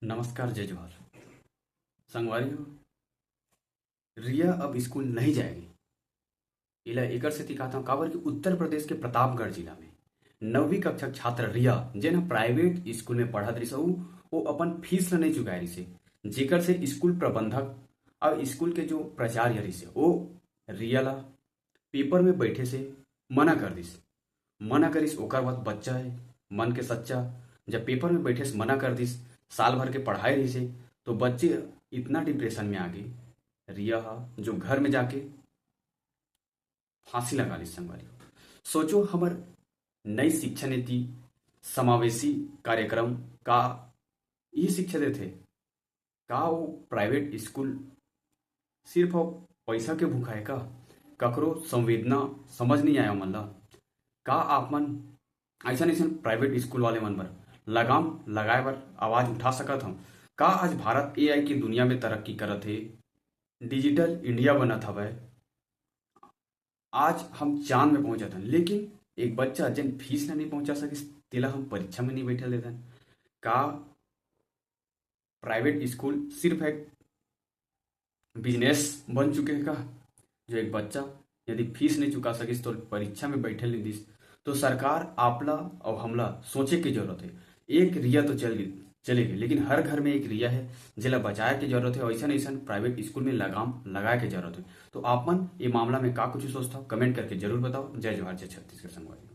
नमस्कार, जय जोहार। संगवारी, रिया अब स्कूल नहीं जाएगी। इला एकर से दिखाता हूँ काबर कि उत्तर प्रदेश के प्रतापगढ़ जिला में 9वीं कक्षा के छात्र रिया जेन ह प्राइवेट स्कूल में पढ़त रही वो अपन फीस ल नहीं चुकाए रही से, जेकर से स्कूल प्रबंधक और स्कूल के जो प्राचार्य रही से वो रिया ला पेपर में बैठे से मना कर दिस। मना करिस ओकर बाद बच्चा है मन के सच्चा, जब पेपर में बैठे से मना कर दिस, साल भर के पढ़ाई रही से, तो बच्चे इतना डिप्रेशन में आ गए। रिया जो घर में जाके फांसी लगा ली। संगवारी, सोचो हमर नई शिक्षा नीति समावेशी कार्यक्रम का ये शिक्षा देते का वो प्राइवेट स्कूल सिर्फ अब पैसा के भूखा है का? ककरो संवेदना समझ नहीं आया मन ला का? आप मन ऐसा ऐसा प्राइवेट स्कूल वाले मन बर लगाम लगाए बर आवाज उठा सकत हम का? आज भारत एआई की दुनिया में तरक्की करत है, डिजिटल इंडिया बनत हवय, आज हम चांद में पहुंचत हन, लेकिन एक बच्चा जिन फीस ला नहीं पहुंचा सकिस तेला हम परीक्षा में नहीं बैठा देतन का? प्राइवेट स्कूल सिर्फ एक बिजनेस बन चुके हैं का? जो एक बच्चा यदि फीस नहीं चुका सकिस तो परीक्षा में बैठे नहीं दिस, तो सरकार आपला और हमला सोचे की जरूरत है। एक रिया तो चलेगी, लेकिन हर घर में एक रिया है जिला बचाए की जरूरत है। ऐसा ऐसा प्राइवेट स्कूल में लगाम लगाए के जरूरत है। तो आप मन ये मामला में का कुछ सोचता हो, कमेंट करके जरूर बताओ। जय जोहार, जय छत्तीसगढ़ संगवारी।